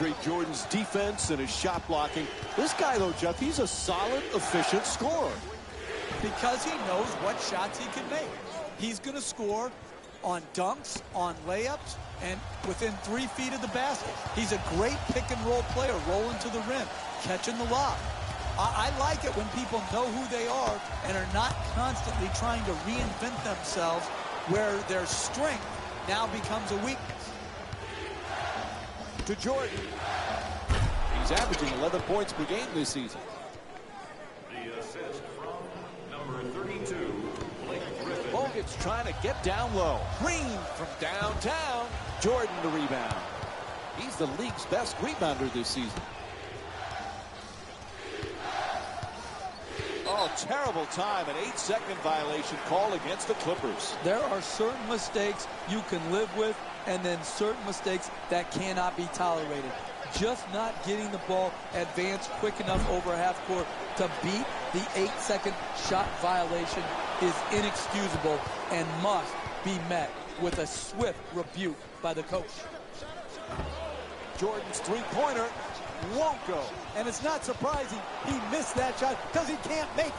DeAndre Jordan's defense and his shot blocking. This guy, though, Jeff, he's a solid, efficient scorer. Because he knows what shots he can make. He's going to score on dunks, on layups, and within 3 feet of the basket. He's a great pick-and-roll player, rolling to the rim, catching the lob. I like it when people know who they are and are not constantly trying to reinvent themselves where their strength now becomes a weakness. To Jordan. He's averaging 11 points per game this season. The assist from number 32, Blake Griffin. Bogut's trying to get down low. Green from downtown. Jordan to rebound. He's the league's best rebounder this season. Oh, terrible time. An 8-second violation call against the Clippers. There are certain mistakes you can live with, and then certain mistakes that cannot be tolerated. Just not getting the ball advanced quick enough over half court to beat the 8-second shot violation is inexcusable and must be met with a swift rebuke by the coach. Jordan's three-pointer won't go. And it's not surprising he missed that shot because he can't make it.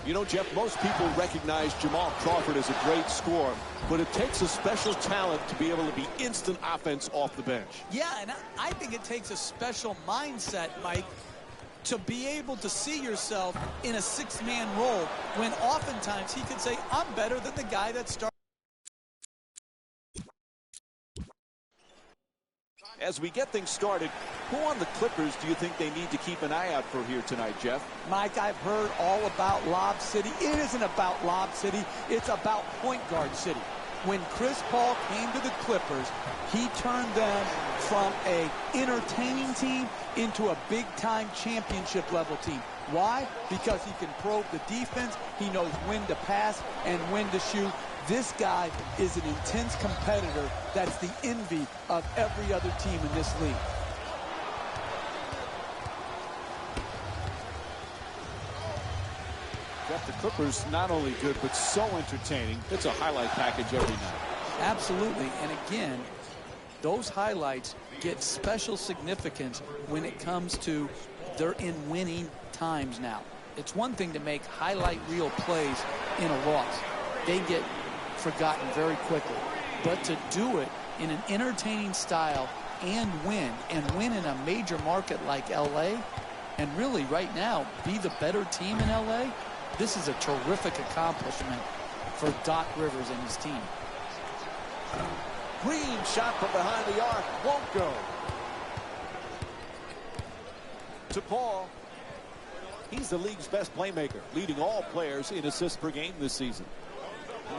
You know, Jeff, most people recognize Jamal Crawford as a great scorer, but it takes a special talent to be able to be instant offense off the bench. Yeah, and I think it takes a special mindset, Mike, to be able to see yourself in a six-man role when oftentimes he could say, I'm better than the guy that started. As we get things started, who on the Clippers do you think they need to keep an eye out for here tonight, Jeff? Mike, I've heard all about Lob City. It isn't about Lob City. It's about Point Guard City. When Chris Paul came to the Clippers, he turned them from an entertaining team into a big-time championship-level team. Why? Because he can probe the defense. He knows when to pass and when to shoot. This guy is an intense competitor that's the envy of every other team in this league. Jeff, the Clippers not only good, but so entertaining. It's a highlight package every night. Absolutely. And again, those highlights get special significance when it comes to they're in winning times now. It's one thing to make highlight reel plays in a loss. They get forgotten very quickly. But to do it in an entertaining style and win in a major market like LA, and really right now be the better team in LA, this is a terrific accomplishment for Doc Rivers and his team. Green shot from behind the arc won't go. To Paul. He's the league's best playmaker, leading all players in assists per game this season.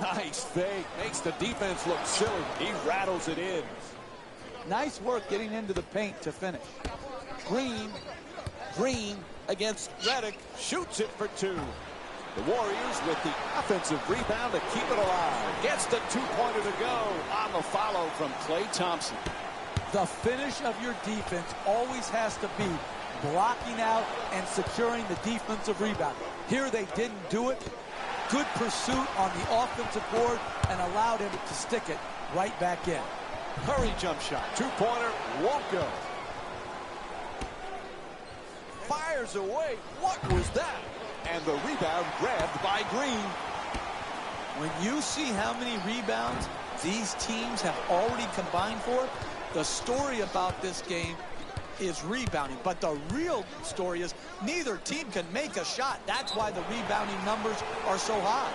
Nice fake. Makes the defense look silly. He rattles it in. Nice work getting into the paint to finish. Green against Redick. Shoots it for two. The Warriors with the offensive rebound to keep it alive. Gets the two-pointer to go on the follow from Klay Thompson. The finish of your defense always has to be blocking out and securing the defensive rebound. Here they didn't do it. Good pursuit on the offensive board and allowed him to stick it right back in. Curry jump shot. Two-pointer won't go. Fires away. What was that? And the rebound grabbed by Green. When you see how many rebounds these teams have already combined for, the story about this game is rebounding. But the real story is neither team can make a shot. That's why the rebounding numbers are so high.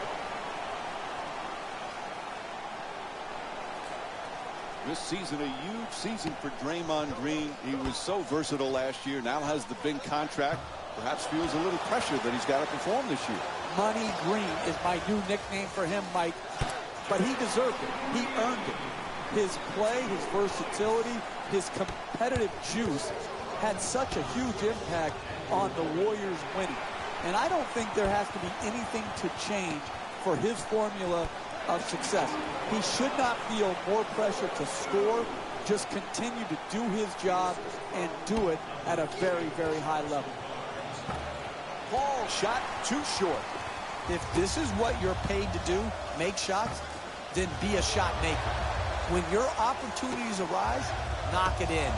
This season, a huge season for Draymond Green. He was so versatile last year. Now has the big contract. Perhaps feels a little pressure that he's got to perform this year. Money Green is my new nickname for him, Mike. But he deserved it. He earned it. His play, his versatility, his competitive juice had such a huge impact on the Warriors winning. And I don't think there has to be anything to change for his formula of success. He should not feel more pressure to score, just continue to do his job and do it at a very, very high level. Ball shot too short. If this is what you're paid to do, make shots, then be a shot maker. When your opportunities arise, knock it in.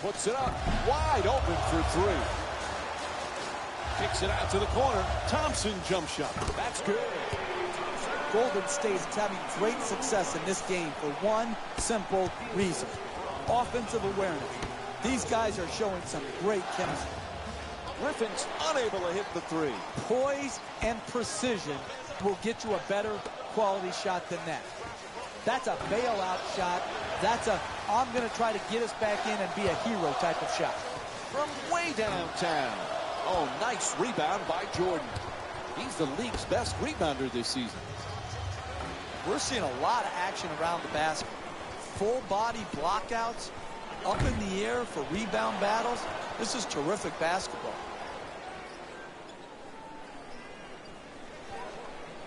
Puts it up, wide open for three. Kicks it out to the corner. Thompson jump shot. That's good. Golden State is having great success in this game for one simple reason: offensive awareness. These guys are showing some great chemistry. Griffin's unable to hit the three. Poise and precision will get you a better quality shot than that. That's a bailout shot. That's a, I'm going to try to get us back in and be a hero type of shot. From way downtown. Oh, nice rebound by Jordan. He's the league's best rebounder this season. We're seeing a lot of action around the basket. Full body blockouts, up in the air for rebound battles. This is terrific basketball.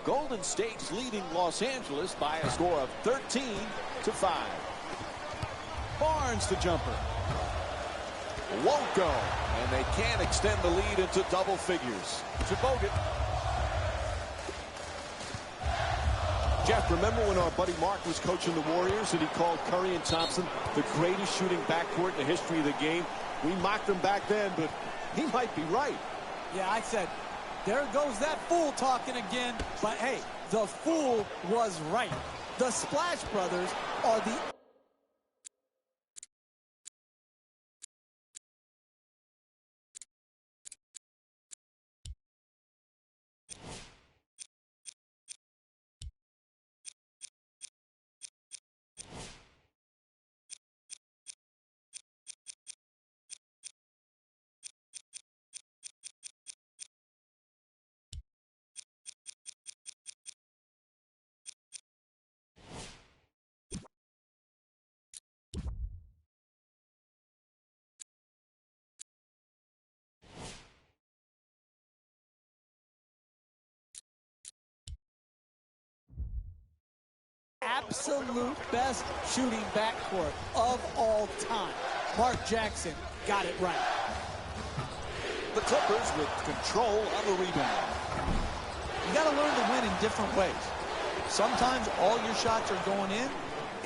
Golden State's leading Los Angeles by a score of 13-5. Barnes the jumper. Won't go. And they can't extend the lead into double figures. To Bogut. Jeff, remember when our buddy Mark was coaching the Warriors and he called Curry and Thompson the greatest shooting backcourt in the history of the game? We mocked him back then, but he might be right. Yeah, I said, there goes that fool talking again. But hey, the fool was right. The Splash Brothers are the absolute best shooting backcourt of all time. Mark Jackson got it right. The Clippers with control on the rebound. You got to learn to win in different ways. Sometimes all your shots are going in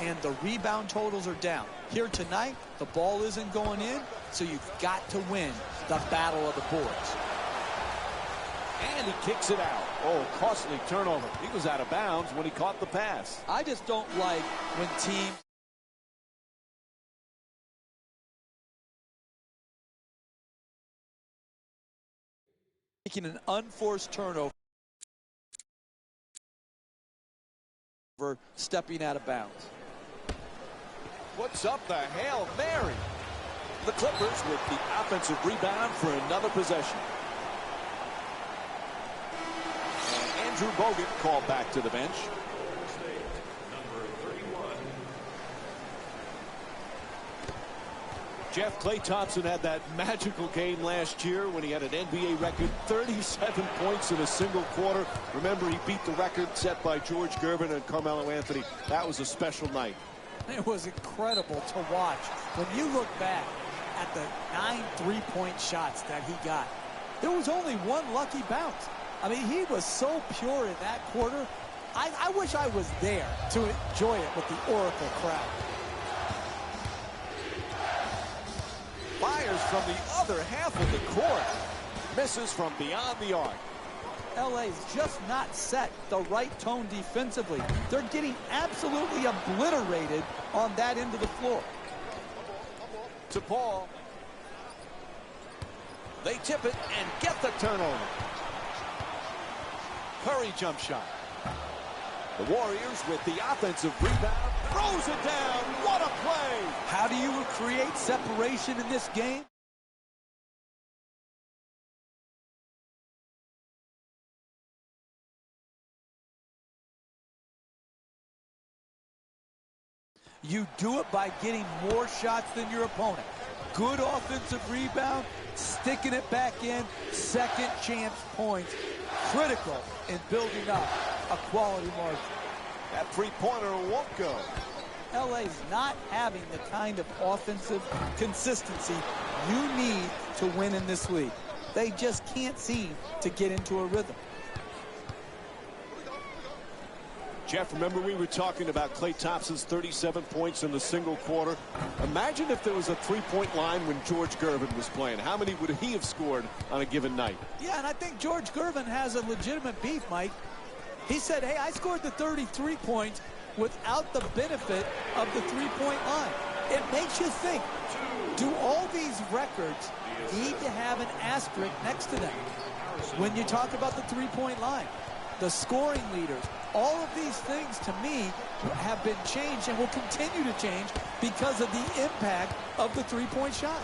and the rebound totals are down. Here tonight, the ball isn't going in, so you've got to win the battle of the boards. And he kicks it out. Oh, costly turnover. He was out of bounds when he caught the pass. I just don't like when teams making an unforced turnover, stepping out of bounds. Puts up the Hail Mary. The Clippers with the offensive rebound for another possession. Andrew Bogut called back to the bench. Number 31. Jeff, Klay Thompson had that magical game last year when he had an NBA record 37 points in a single quarter. Remember, he beat the record set by George Gervin and Carmelo Anthony. That was a special night. It was incredible to watch. When you look back at the 9 3-point shots that he got, there was only one lucky bounce. I mean, he was so pure in that quarter. I wish I was there to enjoy it with the Oracle crowd. Fires from the other half of the court. Misses from beyond the arc. LA's just not set the right tone defensively. They're getting absolutely obliterated on that end of the floor. To Paul. They tip it and get the turnover. Curry jump shot. The Warriors with the offensive rebound. Throws it down. What a play. How do you create separation in this game? You do it by getting more shots than your opponent. Good offensive rebound, sticking it back in, second chance points. Critical in building up a quality margin. That three-pointer won't go. LA's not having the kind of offensive consistency you need to win in this league. They just can't seem to get into a rhythm. Jeff, remember we were talking about Klay Thompson's 37 points in the single quarter. Imagine if there was a three-point line when George Gervin was playing. How many would he have scored on a given night? Yeah, and I think George Gervin has a legitimate beef, Mike. He said, hey, I scored the 33 points without the benefit of the three-point line. It makes you think, do all these records need to have an asterisk next to them when you talk about the three-point line? The scoring leaders, all of these things to me have been changed and will continue to change because of the impact of the three-point shot.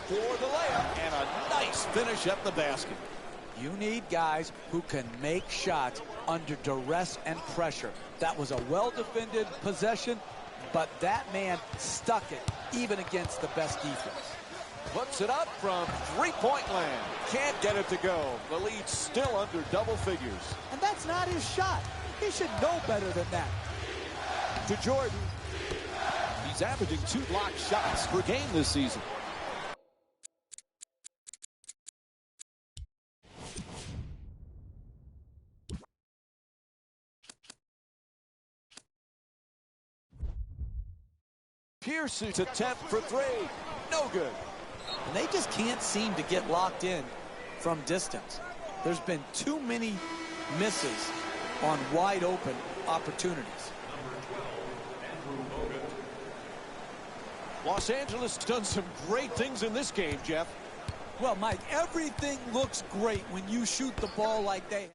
For the layup and a nice finish at the basket. You need guys who can make shots under duress and pressure. That was a well-defended possession, but that man stuck it even against the best defense. Puts it up from three-point land. Can't get it to go. The lead's still under double figures. And that's not his shot. He should know better than that. To Jordan. He's averaging 2 blocked shots per game this season. Pearson's attempt for 3. No good. And they just can't seem to get locked in from distance. There's been too many misses on wide open opportunities. Los Angeles done some great things in this game, Jeff. Well, Mike, everything looks great when you shoot the ball like they